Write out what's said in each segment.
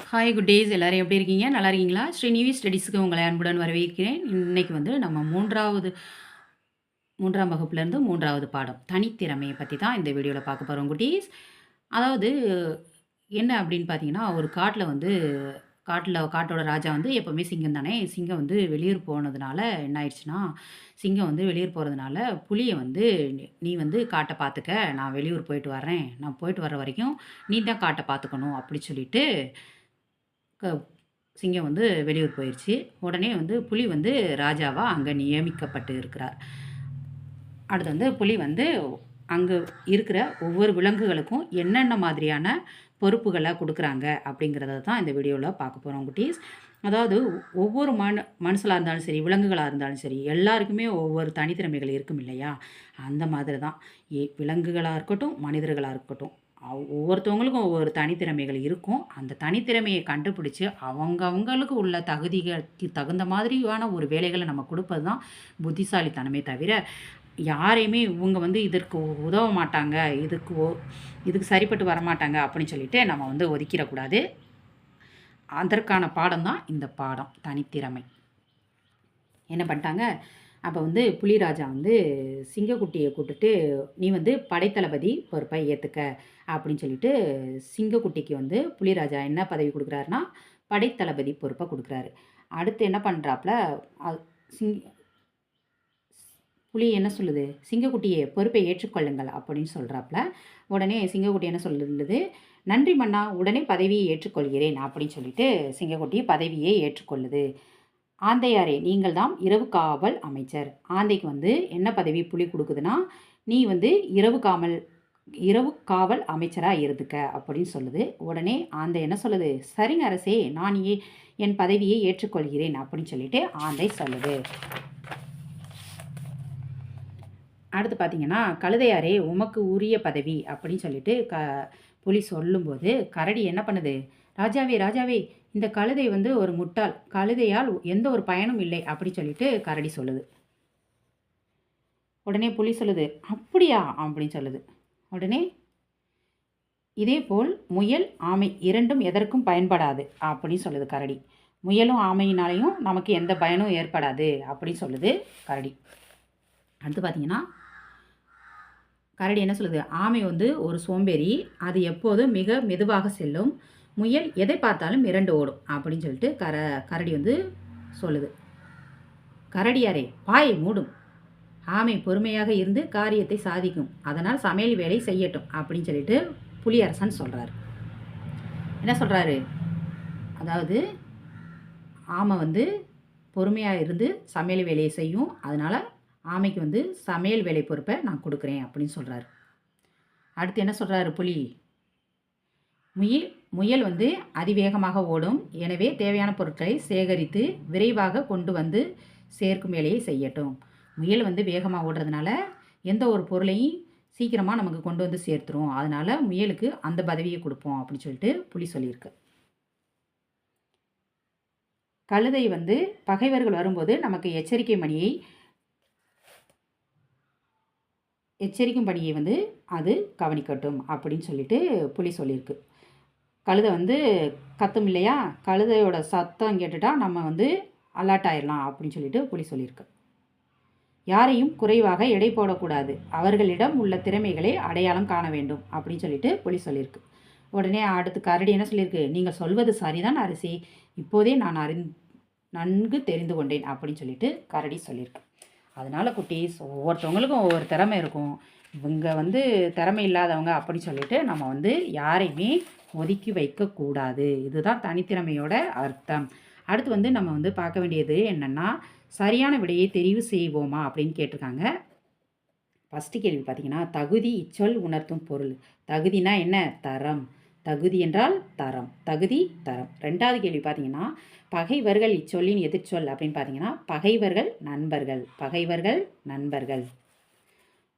Hi good days எல்லோரும் எப்படி இருக்கீங்க? நல்லா இருக்கீங்களா? ஸ்ரீநிவி ஸ்டடீஸுக்கு உங்களை அன்புடன் வரவேற்கிறேன். இன்னைக்கு வந்து நம்ம 3ஆம் வகுப்புலேருந்து 3வது பாடம் தனித்திறமையை பற்றி தான் இந்த வீடியோவில் பார்க்க போகிறோம் குட்டீஸ். அதாவது என்ன அப்படின்னு பார்த்தீங்கன்னா, ஒரு காட்டில் வந்து காட்டோட ராஜா வந்து எப்போவுமே சிங்கம் தானே. சிங்கம் வந்து வெளியூர் போனதுனால என்ன ஆயிடுச்சுன்னா, சிங்கம் வந்து வெளியூர் போகிறதுனால புலியை வந்து நீ வந்து காட்டை பார்த்துக்க, நான் வெளியூர் போயிட்டு வரேன், நான் போயிட்டு வர வரைக்கும் நீ தான் காட்டை பார்த்துக்கணும் அப்படி சொல்லிட்டு க சிங்கம் வந்து வெளியூர் போயிடுச்சு. உடனே வந்து புலி வந்து ராஜாவா அங்கே நியமிக்கப்பட்டு இருக்கிறார். அடுத்து வந்து புலி வந்து அங்கே இருக்கிற ஒவ்வொரு விலங்குகளுக்கும் என்னென்ன மாதிரியான பொறுப்புகளை கொடுக்குறாங்க அப்படிங்கிறத தான் இந்த வீடியோவில் பார்க்க போகிறோம் குட்டீஸ். அதாவது ஒவ்வொரு மனுஷலாக இருந்தாலும் சரி, விலங்குகளாக இருந்தாலும் சரி, எல்லாருக்குமே ஒவ்வொரு தனித்திறமைகள் இருக்கும் இல்லையா? அந்த மாதிரி தான் விலங்குகளாக இருக்கட்டும், மனிதர்களாக இருக்கட்டும், ஒவ்வொருத்தவங்களுக்கும் ஒவ்வொரு தனித்திறமைகள் இருக்கும். அந்த தனித்திறமையை கண்டுபிடிச்சி அவங்களுக்கு உள்ள தகுதிகளுக்கு தகுந்த மாதிரியான ஒரு வேலைகளை நம்ம கொடுப்பது தான் புத்திசாலித்தனமே தவிர, யாரையுமே இவங்க வந்து இதற்கு உதவ மாட்டாங்க, இதுக்கு சரிப்பட்டு வரமாட்டாங்க அப்படின்னு சொல்லிட்டு நம்ம வந்து ஒதுக்கிடக்கூடாது. அதற்கான பாடம் தான் இந்த பாடம், தனித்திறமை. என்ன பண்ணிட்டாங்க, அப்போ வந்து புலிராஜா வந்து சிங்கக்குட்டியை கூப்பிட்டுட்டு, நீ வந்து படைத்தளபதி பொறுப்பை ஏற்றுக்க அப்படின்னு சொல்லிட்டு சிங்கக்குட்டிக்கு வந்து புலிராஜா என்ன பதவி கொடுக்குறாருன்னா, படைத்தளபதி பொறுப்பை கொடுக்குறாரு. அடுத்து என்ன பண்ணுறாப்புல, புலி என்ன சொல்லுது, சிங்கக்குட்டியை பொறுப்பை ஏற்றுக்கொள்ளுங்கள் அப்படின்னு சொல்கிறாப்புல. உடனே சிங்கக்குட்டி என்ன சொல்லுது, நன்றி மன்னா, உடனே பதவியை ஏற்றுக்கொள்கிறேன் அப்படின்னு சொல்லிட்டு சிங்கக்குட்டி பதவியை ஏற்றுக்கொள்ளுது. ஆந்தையாரே, நீங்கள் தான் இரவு காவல் அமைச்சர். ஆந்தைக்கு வந்து என்ன பதவி புலி கொடுக்குதுன்னா, நீ வந்து இரவு காவல் அமைச்சராக இருந்துக்க அப்படின்னு சொல்லுது. உடனே ஆந்தை என்ன சொல்லுது, சரிங்க அரசே, நான் என் பதவியை ஏற்றுக்கொள்கிறேன் அப்படின்னு சொல்லிட்டு ஆந்தை சொல்லுது. அடுத்து பார்த்தீங்கன்னா, கழுதையாரே, உமக்கு உரிய பதவி அப்படின்னு சொல்லிட்டு புலி சொல்லும்போது கரடி என்ன பண்ணுது, ராஜாவே ராஜாவே, இந்த கழுதை வந்து ஒரு முட்டாள், கழுதையால் எந்த ஒரு பயனும் இல்லை அப்படி சொல்லிட்டு கரடி சொல்லுது. உடனே புலி சொல்லுது, அப்படியா அப்படின்னு சொல்லுது. உடனே இதே போல் முயல் ஆமை இரண்டும் எதற்கும் பயன்படாது அப்படின்னு சொல்லுது கரடி. முயலும் ஆமையினாலையும் நமக்கு எந்த பயனும் ஏற்படாது அப்படின்னு சொல்லுது கரடி. அடுத்து பார்த்தீங்கன்னா, கரடி என்ன சொல்லுது, ஆமை வந்து ஒரு சோம்பேறி, அது எப்போதும் மிக மெதுவாக செல்லும், முயல் எதை பார்த்தாலும் மிரண்டு ஓடும் அப்படின்னு சொல்லிட்டு கரடி வந்து சொல்லுது. கரடியாரே, பாயை மூடும், ஆமை பொறுமையாக இருந்து காரியத்தை சாதிக்கும், அதனால் சமையல் வேலை செய்யட்டும் அப்படின்னு சொல்லிட்டு புலியரசன் சொல்கிறார். என்ன சொல்கிறாரு, அதாவது ஆமை வந்து பொறுமையாக இருந்து சமையல் வேலையை செய்யும், அதனால் ஆமைக்கு வந்து சமையல் வேலை பொறுப்பை நான் கொடுக்குறேன் அப்படின்னு சொல்கிறாரு. அடுத்து என்ன சொல்கிறாரு புலி, முயல் வந்து அதிவேகமாக ஓடும், எனவே தேவையான பொருட்களை சேகரித்து விரைவாக கொண்டு வந்து சேர்க்கும் வேலையை செய்யட்டும். முயல் வந்து வேகமாக ஓடுறதுனால எந்த ஒரு பொருளையும் சீக்கிரமாக நமக்கு கொண்டு வந்து சேர்த்துரும், அதனால் முயலுக்கு அந்த பதவியை கொடுப்போம் அப்படின்னு சொல்லிட்டு புலி சொல்லியிருக்கு. கழுதை வந்து பகைவர்கள் வரும்போது நமக்கு எச்சரிக்கும் பணியை வந்து அது கவனிக்கட்டும் அப்படின்னு சொல்லிட்டு புலி சொல்லியிருக்கு. கழுதை வந்து கத்தும் இல்லையா, கழுதையோட சத்தம் கேட்டுட்டா நம்ம வந்து அலர்ட் ஆயிடலாம் அப்படின்னு சொல்லிட்டு புலி சொல்லியிருக்கு. யாரையும் குறைவாக எடை போடக்கூடாது, அவர்களிடம் உள்ள திறமைகளை அடையாளம் காண வேண்டும் அப்படின்னு சொல்லிட்டு புலி சொல்லியிருக்கு. உடனே அடுத்து கரடி என்ன சொல்லியிருக்கு, நீங்கள் சொல்வது சரிதான் அரசி, இப்போதே நான் நன்கு தெரிந்து கொண்டேன் அப்படின்னு சொல்லிட்டு கரடி சொல்லியிருக்கு. அதனால் குட்டீஸ், ஒவ்வொருத்தவங்களுக்கும் ஒவ்வொரு திறமை இருக்கும். இவங்க வந்து திறமை இல்லாதவங்க அப்படி சொல்லிட்டு நம்ம வந்து யாரையுமே ஒதுக்கி வைக்கக்கூடாது. இதுதான் தனித்திறமையோட அர்த்தம். அடுத்து வந்து நம்ம வந்து பார்க்க வேண்டியது என்னென்னா, சரியான விடையை தெரிவு செய்வோமா அப்படின்னு கேட்டிருக்காங்க. ஃபஸ்ட்டு கேள்வி பார்த்தீங்கன்னா, தகுதி இச்சொல் உணர்த்தும் பொருள். தகுதினா என்ன, தரம். தகுதி என்றால் தரம், தகுதி தரம். ரெண்டாவது கேள்வி பார்த்தீங்கன்னா, பகைவர்கள் இச்சொல்லின் எதிர்ச்சொல் அப்படின்னு பார்த்தீங்கன்னா, பகைவர்கள் நண்பர்கள், பகைவர்கள் நண்பர்கள்.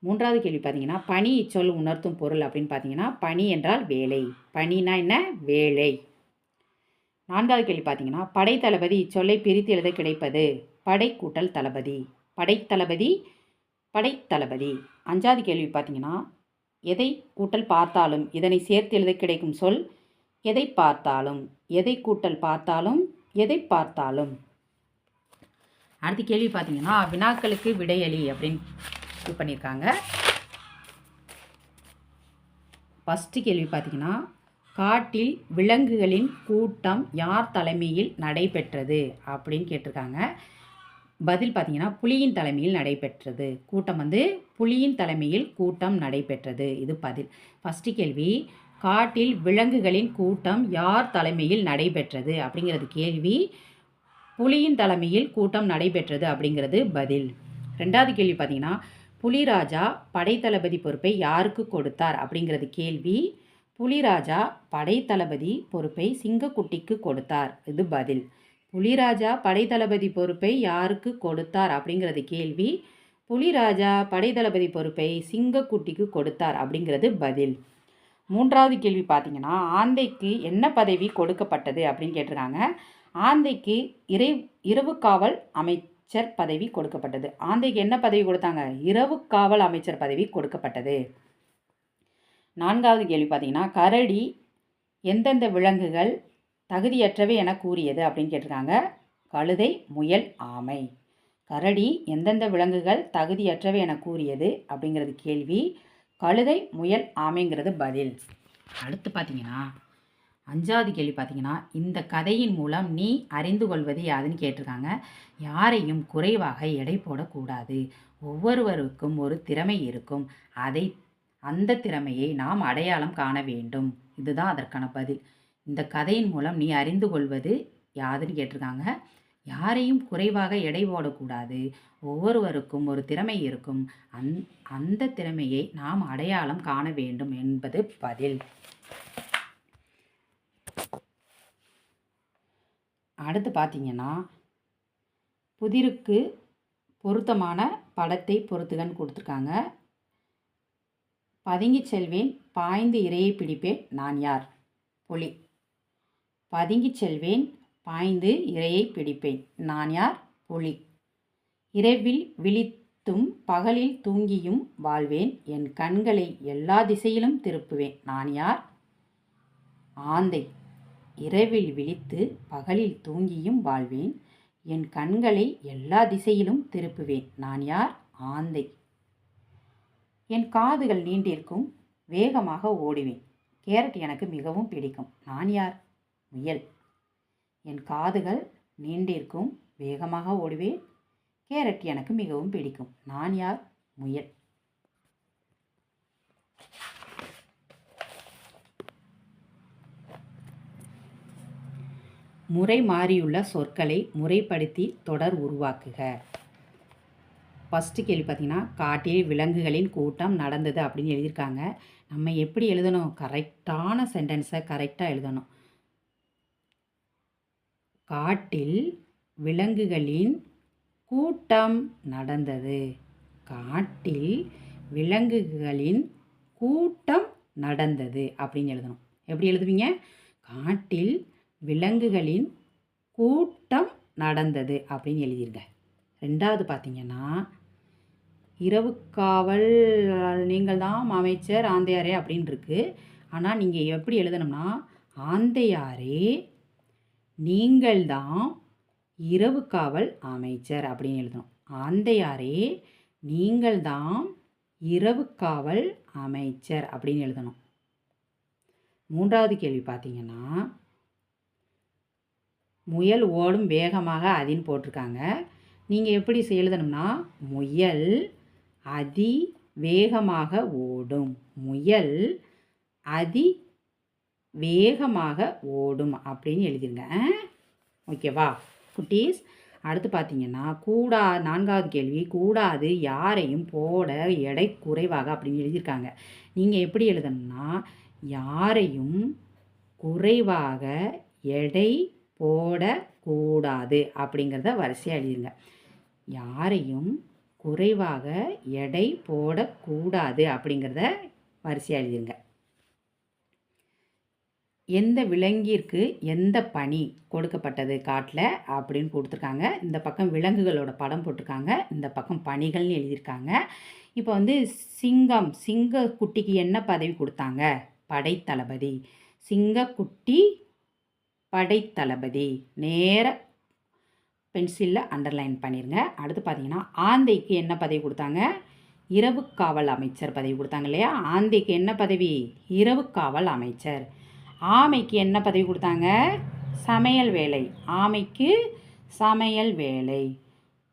மூன்றாவது கேள்வி பார்த்தீங்கன்னா, பணி இச்சொல் உணர்த்தும் பொருள் அப்படின்னு பார்த்தீங்கன்னா, பணி என்றால் வேலை, பணினா என்ன, வேலை. நான்காவது கேள்வி பார்த்தீங்கன்னா, படைத்தளபதி இச்சொல்லை பிரித்து எழுத கிடைப்பது, படை கூட்டல் தளபதி, படைத்தளபதி, படைத்தளபதி. அஞ்சாவது கேள்வி பார்த்தீங்கன்னா, எதை கூட்டல் பார்த்தாலும் இதனை சேர்த்து எழுத கிடைக்கும் சொல் எதை பார்த்தாலும், எதை கூட்டல் பார்த்தாலும், எதை பார்த்தாலும். அடுத்த கேள்வி பார்த்தீங்கன்னா வினாக்களுக்கு விடையளி அப்படின்னு இது பண்ணியிருக்காங்க. ஃபஸ்ட்டு கேள்வி பார்த்தீங்கன்னா காட்டில் விலங்குகளின் கூட்டம் யார் தலைமையில் நடைபெற்றது அப்படின்னு கேட்டிருக்காங்க. பதில் பார்த்தீங்கன்னா புலியின் தலைமையில் நடைபெற்றது. கூட்டம் வந்து புலியின் தலைமையில் கூட்டம் நடைபெற்றது. இது பதில். ஃபஸ்ட்டு கேள்வி காட்டில் விலங்குகளின் கூட்டம் யார் தலைமையில் நடைபெற்றது அப்படிங்கிறது கேள்வி. புலியின் தலைமையில் கூட்டம் நடைபெற்றது அப்படிங்கிறது பதில். ரெண்டாவது கேள்வி பார்த்தீங்கன்னா புலிராஜா படைத்தளபதி பொறுப்பை யாருக்கு கொடுத்தார் அப்படிங்கிறது கேள்வி. புலிராஜா படைத்தளபதி பொறுப்பை சிங்கக்குட்டிக்கு கொடுத்தார். இது பதில். புலிராஜா படைத்தளபதி பொறுப்பை யாருக்கு கொடுத்தார் அப்படிங்கிறது கேள்வி. புலிராஜா படைத்தளபதி பொறுப்பை சிங்கக்குட்டிக்கு கொடுத்தார் அப்படிங்கிறது பதில். மூன்றாவது கேள்வி பார்த்தீங்கன்னா ஆந்தைக்கு என்ன பதவி கொடுக்கப்பட்டது அப்படின்னு கேட்டிருக்காங்க. ஆந்தைக்கு இரவு காவல் அமைச்சர் பதவி கொடுக்கப்பட்டது. ஆந்தைக்கு என்ன பதவி கொடுத்தாங்க? இரவு காவல் அமைச்சர் பதவி கொடுக்கப்பட்டது. நான்காவது கேள்வி பார்த்தீங்கன்னா கரடி எந்தெந்த விலங்குகள் தகுதியற்றவை என கூறியது அப்படின்னு கேட்டிருக்காங்க. கழுதை, முயல், ஆமை. கரடி எந்தெந்த விலங்குகள் தகுதியற்றவை என கூறியது அப்படிங்கிறது கேள்வி. கழுதை, முயல், ஆமைங்கிறது பதில். அடுத்து பார்த்தீங்கன்னா அஞ்சாவது கேள்வி பார்த்தீங்கன்னா இந்த கதையின் மூலம் நீ அறிந்து கொள்வது யாதுன்னு கேட்டிருக்காங்க. யாரையும் குறைவாக எடை போடக்கூடாது. ஒவ்வொருவருக்கும் ஒரு திறமை இருக்கும். அந்த திறமையை நாம் அடையாளம் காண வேண்டும். இதுதான் அதற்கான பதில். இந்த கதையின் மூலம் நீ அறிந்து கொள்வது யாதுன்னு கேட்டிருக்காங்க. யாரையும் குறைவாக எடை போடக்கூடாது. ஒவ்வொருவருக்கும் ஒரு திறமை இருக்கும். அந்த திறமையை நாம் அடையாளம் காண வேண்டும் என்பது பதில். அடுத்து பார்த்தீங்கன்னா புதிருக்கு பொருத்தமான படத்தை பொறுத்துகன்னு கொடுத்துருக்காங்க. பதுங்கி செல்வேன் பாய்ந்து இரையை பிடிப்பேன் நான் யார்? புலி. பதுங்கி செல்வேன் பாய்ந்து இரையை பிடிப்பேன் நான் யார்? புலி. இரவில் விழித்தும் பகலில் தூங்கியும் வாழ்வேன். என் கண்களை எல்லா திசையிலும் திருப்புவேன் நான் யார்? ஆந்தை. இரவில் விழித்து பகலில் தூங்கியும் வாழ்வேன். என் கண்களை எல்லா திசையிலும் திருப்புவேன் நான் யார்? ஆந்தை. என் காதுகள் நீண்டிருக்கும் வேகமாக ஓடுவேன். கேரட் எனக்கு மிகவும் பிடிக்கும் நான் யார்? முயல். என் காதுகள் நீண்டிருக்கும் வேகமாக ஓடுவேன். கேரட் எனக்கு மிகவும் பிடிக்கும் நான் யார்? முயல். முறை மாறியுள்ள சொற்களை முறைப்படுத்தி தொடர் உருவாக்குக. ஃபஸ்ட்டு கேள்வி பார்த்தீங்கன்னா காட்டில் விலங்குகளின் கூட்டம் நடந்தது அப்படின்னு எழுதியிருக்காங்க. நம்ம எப்படி எழுதணும்? கரெக்டான சென்டென்ஸை கரெக்டாக எழுதணும். காட்டில் விலங்குகளின் கூட்டம் நடந்தது. காட்டில் விலங்குகளின் கூட்டம் நடந்தது அப்படின்னு எழுதணும். எப்படி எழுதுவீங்க? காட்டில் விலங்குகளின் கூட்டம் நடந்தது அப்படின்னு எழுதிருங்க. ரெண்டாவது பார்த்தீங்கன்னா இரவு காவல் நீங்கள் தான் அமைச்சர் ஆந்தையாரே அப்படின்னு இருக்கு. ஆனால் நீங்கள் எப்படி எழுதணும்னா ஆந்தையாரே நீங்கள் தான் இரவு காவல் அமைச்சர் அப்படின்னு எழுதணும். ஆந்தையாரே நீங்கள் தான் இரவு காவல் அமைச்சர் அப்படின்னு எழுதணும். மூன்றாவது கேள்வி பார்த்தீங்கன்னா முயல் ஓடும் வேகமாக அதின்னு போட்டிருக்காங்க. நீங்கள் எப்படி எழுதணும்னா முயல் அதி வேகமாக ஓடும். முயல் அதி வேகமாக ஓடும் அப்படின்னு எழுதிருங்க. ஓகேவா குட்டீஸ்? அடுத்து பார்த்தீங்கன்னா நான்காவது கேள்வி கூடாது யாரையும் போட எடை குறைவாக அப்படின்னு எழுதியிருக்காங்க. நீங்கள் எப்படி எழுதணும்னா யாரையும் குறைவாக எடை போடக்கூடாது அப்படிங்கிறத வரிசையாக எழுதிருங்க. யாரையும் குறைவாக எடை போடக்கூடாது அப்படிங்கிறத வரிசையாக எழுதிருங்க. எந்த விலங்கிற்கு எந்த பணி கொடுக்கப்பட்டது காட்டில் அப்படின்னு கொடுத்துருக்காங்க. இந்த பக்கம் விலங்குகளோட படம் போட்டிருக்காங்க, இந்த பக்கம் பணிகள்னு எழுதியிருக்காங்க. இப்போ வந்து சிங்க குட்டிக்கு என்ன பதவி கொடுத்தாங்க? படைத்தளபதி. சிங்கக்குட்டி படைத்தளபதி. நேர பென்சிலில் அண்டர்லைன் பண்ணிடுங்க. அடுத்து பார்த்தீங்கன்னா ஆந்தைக்கு என்ன பதவி கொடுத்தாங்க? இரவு காவல் அமைச்சர் பதவி கொடுத்தாங்க இல்லையா? ஆந்தைக்கு என்ன பதவி? இரவு காவல் அமைச்சர். ஆமைக்கு என்ன பதவி கொடுத்தாங்க? சமையல் வேலை. ஆமைக்கு சமையல் வேலை.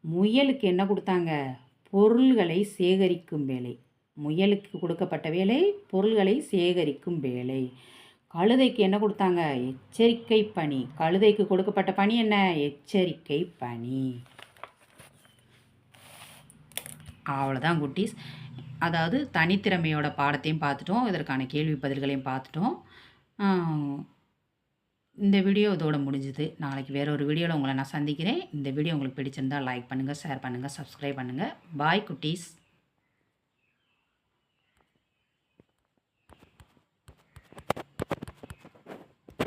முயலுக்கு என்ன கொடுத்தாங்க? பொருள்களை சேகரிக்கும் வேலை. முயலுக்கு கொடுக்கப்பட்ட வேலை பொருள்களை சேகரிக்கும் வேலை. கழுதைக்கு என்ன கொடுத்தாங்க? எச்சரிக்கை பணி. கழுதைக்கு கொடுக்கப்பட்ட பணி என்ன? எச்சரிக்கை பணி. அவ்வளோதான் குட்டீஸ். அதாவது தனித்திறமையோட பாடத்தையும் பார்த்துட்டோம், இதற்கான கேள்வி பதில்களையும் பார்த்துட்டோம். இந்த வீடியோ இதோட முடிஞ்சுது. நாளைக்கு வேற ஒரு வீடியோவில் உங்களை நான் சந்திக்கிறேன். இந்த வீடியோ உங்களுக்கு பிடிச்சிருந்தால் லைக் பண்ணுங்கள், ஷேர் பண்ணுங்கள், சப்ஸ்கிரைப் பண்ணுங்கள். பாய் குட்டீஸ்.